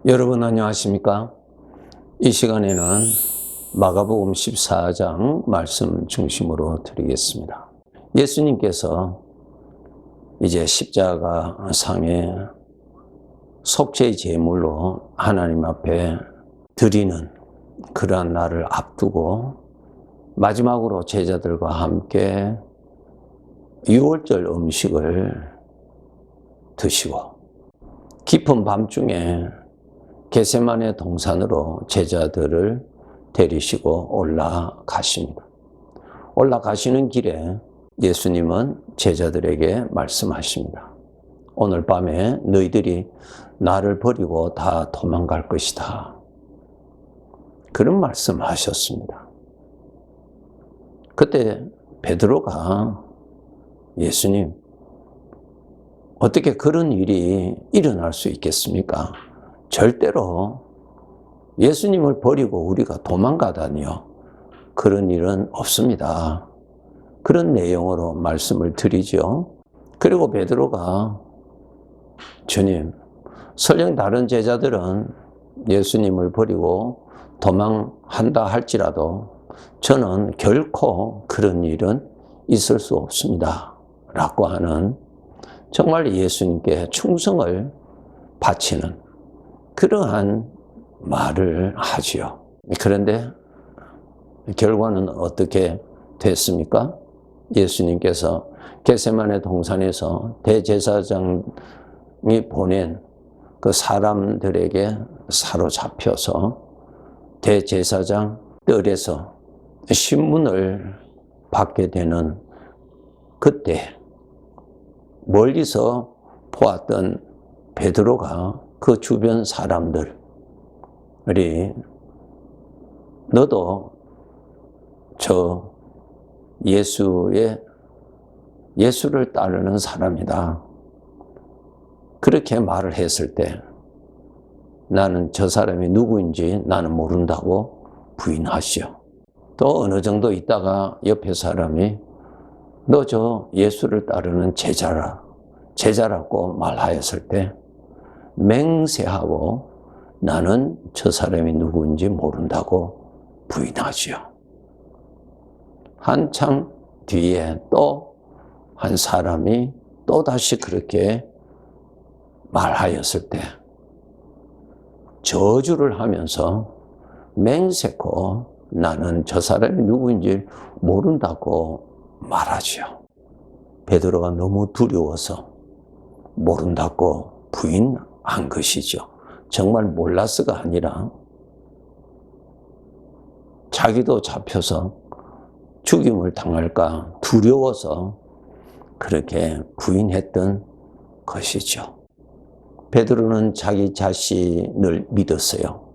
여러분 안녕하십니까? 이 시간에는 마가복음 14장 말씀 중심으로 드리겠습니다. 예수님께서 이제 십자가 상에 속죄의 제물로 하나님 앞에 드리는 그러한 날을 앞두고 마지막으로 제자들과 함께 유월절 음식을 드시고 깊은 밤중에 겟세마네 동산으로 제자들을 데리시고 올라가십니다. 올라가시는 길에 예수님은 제자들에게 말씀하십니다. 오늘 밤에 너희들이 나를 버리고 다 도망갈 것이다. 그런 말씀하셨습니다. 그때 베드로가 예수님, 어떻게 그런 일이 일어날 수 있겠습니까? 절대로 예수님을 버리고 우리가 도망가다니요. 그런 일은 없습니다. 그런 내용으로 말씀을 드리죠. 그리고 베드로가 주님, 설령 다른 제자들은 예수님을 버리고 도망한다 할지라도 저는 결코 그런 일은 있을 수 없습니다. 라고 하는 정말 예수님께 충성을 바치는 그러한 말을 하지요. 그런데 결과는 어떻게 됐습니까? 예수님께서 겟세마네 동산에서 대제사장이 보낸 그 사람들에게 사로잡혀서 대제사장 뜰에서 신문을 받게 되는 그때 멀리서 보았던 베드로가 그 주변 사람들이 너도 저 예수를 따르는 사람이다. 그렇게 말을 했을 때 나는 저 사람이 누구인지 나는 모른다고 부인하시오. 또 어느 정도 있다가 옆에 사람이 너 저 예수를 따르는 제자라고 말하였을 때 맹세하고 나는 저 사람이 누구인지 모른다고 부인하지요. 한참 뒤에 또 한 사람이 또다시 그렇게 말하였을 때 저주를 하면서 맹세코 나는 저 사람이 누구인지 모른다고 말하지요. 베드로가 너무 두려워서 모른다고 부인한 것이죠. 정말 몰랐어가 아니라 자기도 잡혀서 죽임을 당할까 두려워서 그렇게 부인했던 것이죠. 베드로는 자기 자신을 믿었어요.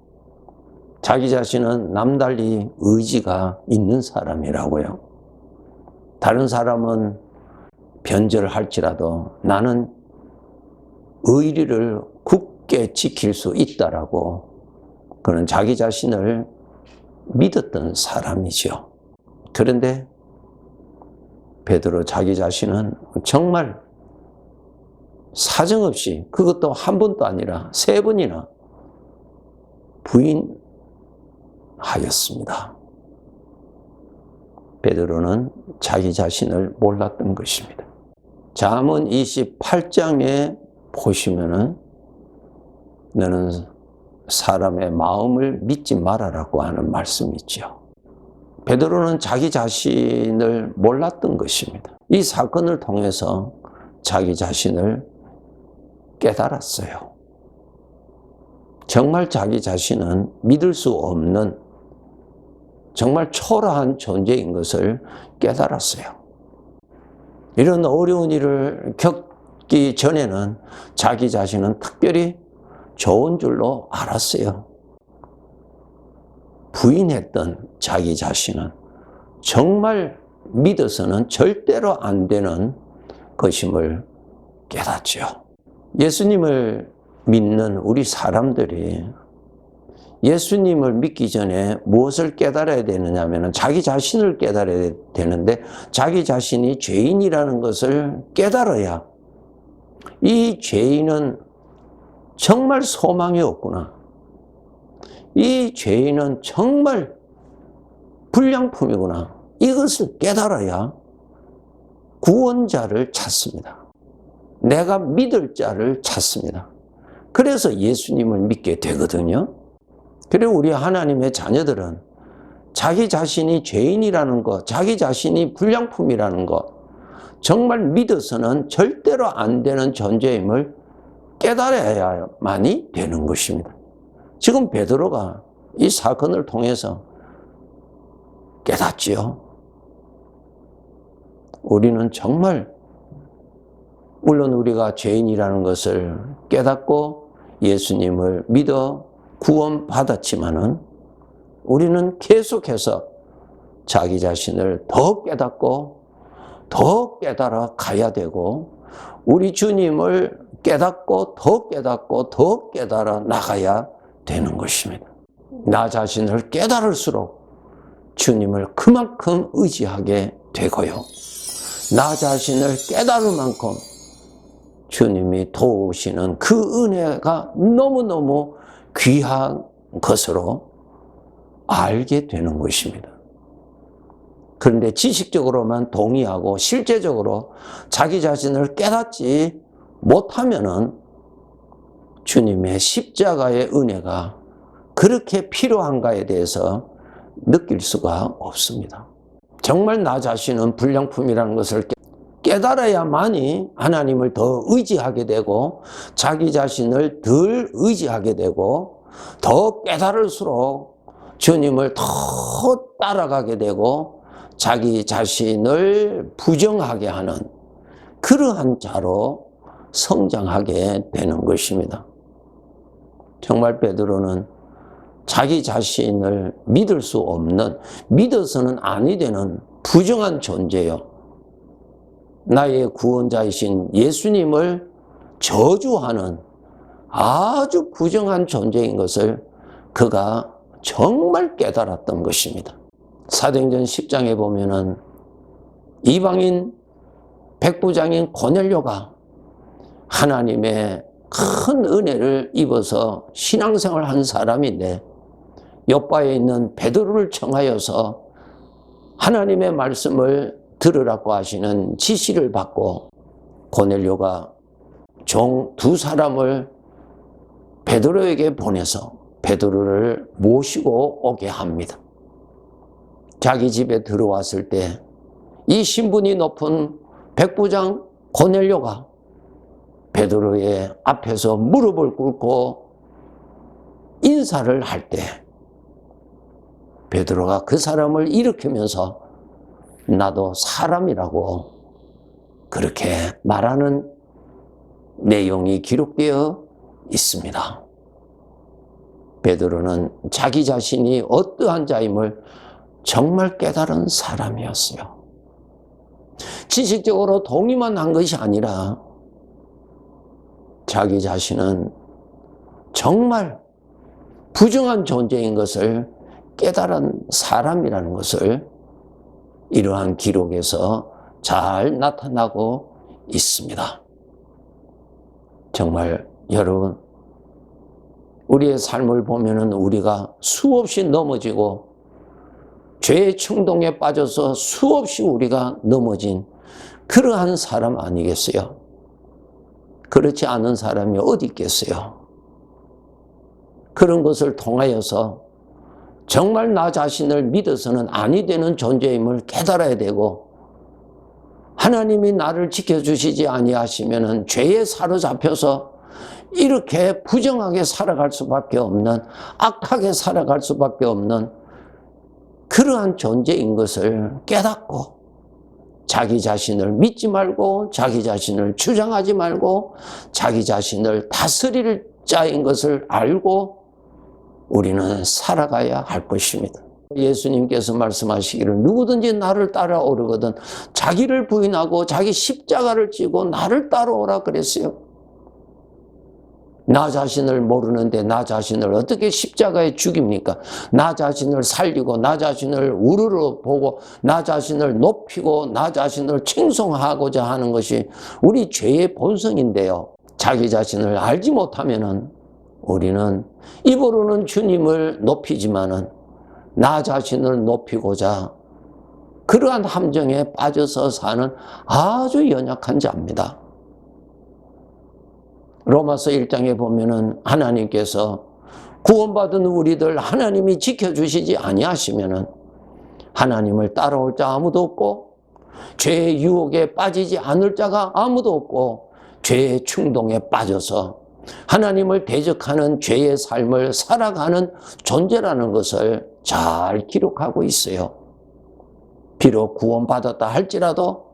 자기 자신은 남달리 의지가 있는 사람이라고요. 다른 사람은 변절을 할지라도 나는 의리를 굳게 지킬 수 있다라고 그런 자기 자신을 믿었던 사람이죠. 그런데 베드로 자기 자신은 정말 사정없이 그것도 한 번도 아니라 3번이나 부인하였습니다. 베드로는 자기 자신을 몰랐던 것입니다. 잠언 28장에 보시면은 너는 사람의 마음을 믿지 말아라고 하는 말씀이 있죠. 베드로는 자기 자신을 몰랐던 것입니다. 이 사건을 통해서 자기 자신을 깨달았어요. 정말 자기 자신은 믿을 수 없는 정말 초라한 존재인 것을 깨달았어요. 이런 어려운 일을 겪기 전에는 자기 자신은 특별히 좋은 줄로 알았어요. 부인했던 자기 자신은 정말 믿어서는 절대로 안 되는 것임을 깨닫죠. 예수님을 믿는 우리 사람들이 예수님을 믿기 전에 무엇을 깨달아야 되느냐 하면 자기 자신을 깨달아야 되는데 자기 자신이 죄인이라는 것을 깨달아야 이 죄인은 정말 소망이 없구나. 이 죄인은 정말 불량품이구나. 이것을 깨달아야 구원자를 찾습니다. 내가 믿을 자를 찾습니다. 그래서 예수님을 믿게 되거든요. 그리고 우리 하나님의 자녀들은 자기 자신이 죄인이라는 것, 자기 자신이 불량품이라는 것, 정말 믿어서는 절대로 안 되는 존재임을 깨달아야만이 되는 것입니다. 지금 베드로가 이 사건을 통해서 깨닫지요. 우리는 정말 물론 우리가 죄인이라는 것을 깨닫고 예수님을 믿어 구원받았지만은 우리는 계속해서 자기 자신을 더 깨닫고 더 깨달아 가야 되고 우리 주님을 깨닫고 더 깨달아 나가야 되는 것입니다. 나 자신을 깨달을수록 주님을 그만큼 의지하게 되고요. 나 자신을 깨달을 만큼 주님이 도우시는 그 은혜가 너무너무 귀한 것으로 알게 되는 것입니다. 그런데 지식적으로만 동의하고 실제적으로 자기 자신을 깨닫지 못하면은 주님의 십자가의 은혜가 그렇게 필요한가에 대해서 느낄 수가 없습니다. 정말 나 자신은 불량품이라는 것을 깨달아야만이 하나님을 더 의지하게 되고 자기 자신을 덜 의지하게 되고 더 깨달을수록 주님을 더 따라가게 되고 자기 자신을 부정하게 하는 그러한 자로 성장하게 되는 것입니다. 정말 베드로는 자기 자신을 믿을 수 없는, 믿어서는 아니 되는 부정한 존재요. 나의 구원자이신 예수님을 저주하는 아주 부정한 존재인 것을 그가 정말 깨달았던 것입니다. 사도행전 10장에 보면은 이방인 백부장인 고넬료가 하나님의 큰 은혜를 입어서 신앙생활을 한 사람인데 요바에 있는 베드로를 청하여서 하나님의 말씀을 들으라고 하시는 지시를 받고 고넬료가 종 두 사람을 베드로에게 보내서 베드로를 모시고 오게 합니다. 자기 집에 들어왔을 때 이 신분이 높은 백부장 고넬료가 베드로의 앞에서 무릎을 꿇고 인사를 할 때 베드로가 그 사람을 일으키면서 나도 사람이라고 그렇게 말하는 내용이 기록되어 있습니다. 베드로는 자기 자신이 어떠한 자임을 정말 깨달은 사람이었어요. 지식적으로 동의만 한 것이 아니라 자기 자신은 정말 부정한 존재인 것을 깨달은 사람이라는 것을 이러한 기록에서 잘 나타나고 있습니다. 정말 여러분, 우리의 삶을 보면은 우리가 수없이 넘어지고 죄의 충동에 빠져서 수없이 우리가 넘어진 그러한 사람 아니겠어요? 그렇지 않은 사람이 어디 있겠어요? 그런 것을 통하여서 정말 나 자신을 믿어서는 아니 되는 존재임을 깨달아야 되고 하나님이 나를 지켜주시지 아니하시면은 죄에 사로잡혀서 이렇게 부정하게 살아갈 수밖에 없는, 악하게 살아갈 수밖에 없는 그러한 존재인 것을 깨닫고 자기 자신을 믿지 말고 자기 자신을 주장하지 말고 자기 자신을 다스릴 자인 것을 알고 우리는 살아가야 할 것입니다. 예수님께서 말씀하시기를 누구든지 나를 따라오려거든 자기를 부인하고 자기 십자가를 지고 나를 따라오라 그랬어요. 나 자신을 모르는데 나 자신을 어떻게 십자가에 죽입니까? 나 자신을 살리고 나 자신을 우러러 보고 나 자신을 높이고 나 자신을 칭송하고자 하는 것이 우리 죄의 본성인데요. 자기 자신을 알지 못하면은 우리는 입으로는 주님을 높이지만은 나 자신을 높이고자 그러한 함정에 빠져서 사는 아주 연약한 자입니다. 로마서 1장에 보면은 하나님께서 구원받은 우리들 하나님이 지켜주시지 아니하시면은 하나님을 따라올 자 아무도 없고 죄의 유혹에 빠지지 않을 자가 아무도 없고 죄의 충동에 빠져서 하나님을 대적하는 죄의 삶을 살아가는 존재라는 것을 잘 기록하고 있어요. 비록 구원받았다 할지라도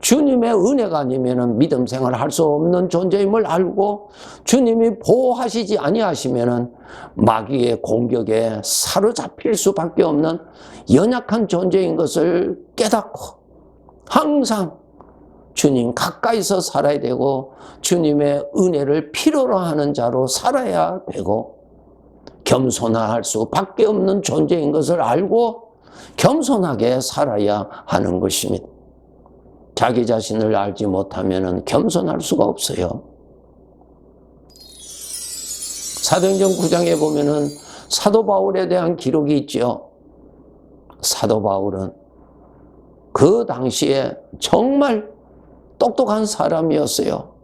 주님의 은혜가 아니면 믿음 생활을 할 수 없는 존재임을 알고 주님이 보호하시지 아니하시면 마귀의 공격에 사로잡힐 수밖에 없는 연약한 존재인 것을 깨닫고 항상 주님 가까이서 살아야 되고 주님의 은혜를 필요로 하는 자로 살아야 되고 겸손할 수밖에 없는 존재인 것을 알고 겸손하게 살아야 하는 것입니다. 자기 자신을 알지 못하면 겸손할 수가 없어요. 사도행전 9장에 보면은 사도 바울에 대한 기록이 있죠. 사도 바울은 그 당시에 정말 똑똑한 사람이었어요.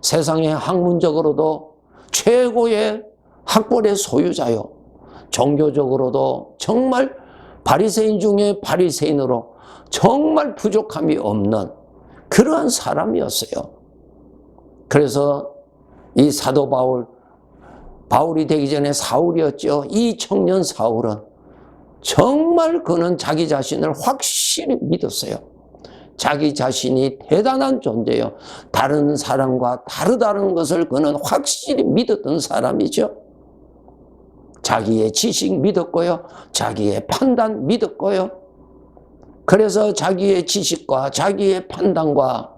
세상에 학문적으로도 최고의 학벌의 소유자요. 종교적으로도 정말 바리새인 중에 바리새인으로 정말 부족함이 없는 그러한 사람이었어요. 그래서 이 사도 바울이 되기 전에 사울이었죠. 이 청년 사울은 정말 그는 자기 자신을 확실히 믿었어요. 자기 자신이 대단한 존재요. 다른 사람과 다르다는 것을 그는 확실히 믿었던 사람이죠. 자기의 지식 믿었고요. 자기의 판단 믿었고요. 그래서 자기의 지식과 자기의 판단과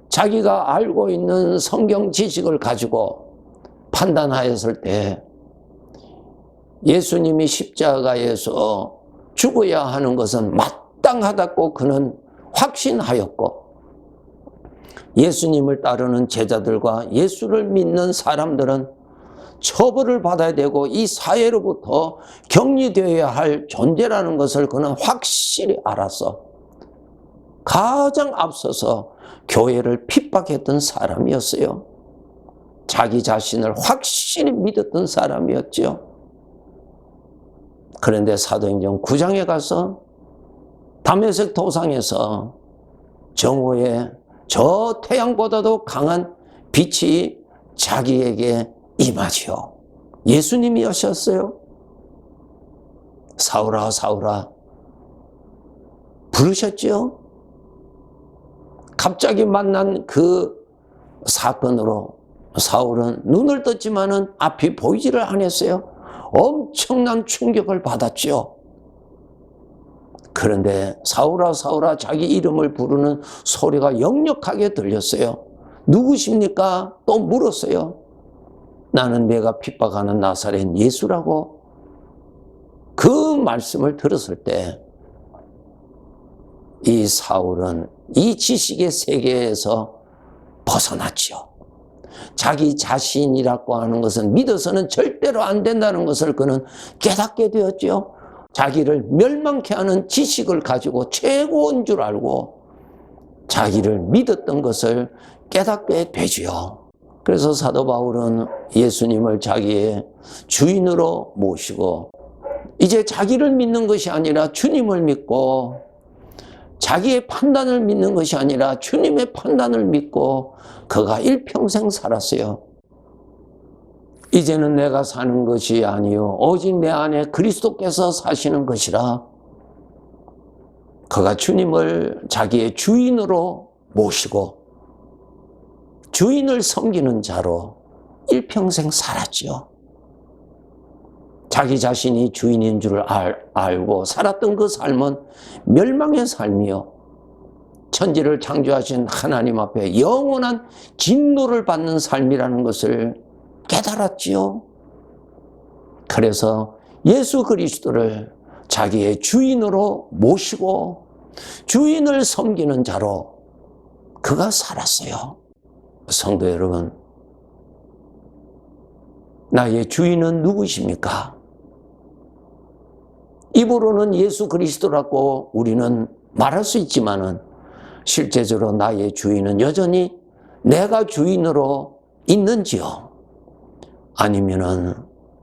자기가 알고 있는 성경 지식을 가지고 판단하였을 때 예수님이 십자가에서 죽어야 하는 것은 마땅하다고 그는 확신하였고 예수님을 따르는 제자들과 예수를 믿는 사람들은 처벌을 받아야 되고 이 사회로부터 격리되어야 할 존재라는 것을 그는 확실히 알아서 가장 앞서서 교회를 핍박했던 사람이었어요. 자기 자신을 확실히 믿었던 사람이었죠. 그런데 사도행전 9장에 가서 다메섹 도상에서 정오에 저 태양보다도 강한 빛이 자기에게 임하지요. 예수님이 오셨어요. 사울아 사울아 부르셨죠. 갑자기 만난 그 사건으로 사울은 눈을 떴지만은 앞이 보이지를 않았어요. 엄청난 충격을 받았죠. 그런데 사울아 사울아 자기 이름을 부르는 소리가 역력하게 들렸어요. 누구십니까? 또 물었어요. 나는 내가 핍박하는 나사렛 예수라고. 그 말씀을 들었을 때 이 사울은 이 지식의 세계에서 벗어났죠. 자기 자신이라고 하는 것은 믿어서는 절대로 안 된다는 것을 그는 깨닫게 되었죠. 자기를 멸망케 하는 지식을 가지고 최고인 줄 알고 자기를 믿었던 것을 깨닫게 되지요. 그래서 사도 바울은 예수님을 자기의 주인으로 모시고 이제 자기를 믿는 것이 아니라 주님을 믿고 자기의 판단을 믿는 것이 아니라 주님의 판단을 믿고 그가 일평생 살았어요. 이제는 내가 사는 것이 아니요 오직 내 안에 그리스도께서 사시는 것이라. 그가 주님을 자기의 주인으로 모시고 주인을 섬기는 자로 일평생 살았지요. 자기 자신이 주인인 줄 알고 살았던 그 삶은 멸망의 삶이요 천지를 창조하신 하나님 앞에 영원한 진노를 받는 삶이라는 것을 깨달았지요. 그래서 예수 그리스도를 자기의 주인으로 모시고 주인을 섬기는 자로 그가 살았어요. 성도 여러분, 나의 주인은 누구십니까? 입으로는 예수 그리스도라고 우리는 말할 수 있지만은 실제적으로 나의 주인은 여전히 내가 주인으로 있는지요? 아니면은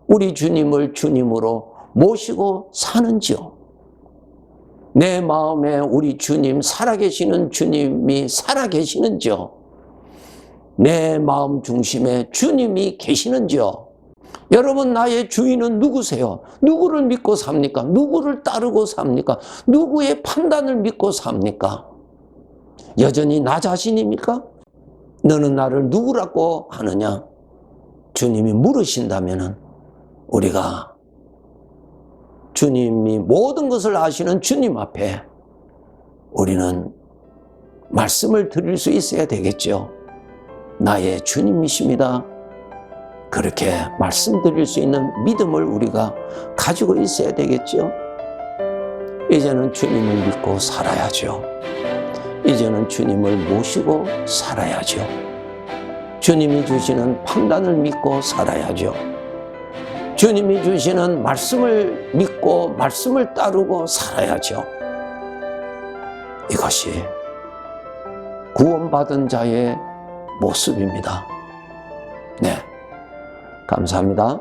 우리 주님을 주님으로 모시고 사는지요? 내 마음에 우리 주님, 살아계시는 주님이 살아계시는지요? 내 마음 중심에 주님이 계시는지요? 여러분, 나의 주인은 누구세요? 누구를 믿고 삽니까? 누구를 따르고 삽니까? 누구의 판단을 믿고 삽니까? 여전히 나 자신입니까? 너는 나를 누구라고 하느냐? 주님이 물으신다면은 우리가 주님이 모든 것을 아시는 주님 앞에 우리는 말씀을 드릴 수 있어야 되겠죠. 나의 주님이십니다. 그렇게 말씀드릴 수 있는 믿음을 우리가 가지고 있어야 되겠죠. 이제는 주님을 믿고 살아야죠. 이제는 주님을 모시고 살아야죠. 주님이 주시는 판단을 믿고 살아야죠. 주님이 주시는 말씀을 믿고 말씀을 따르고 살아야죠. 이것이 구원받은 자의 모습입니다. 네, 감사합니다.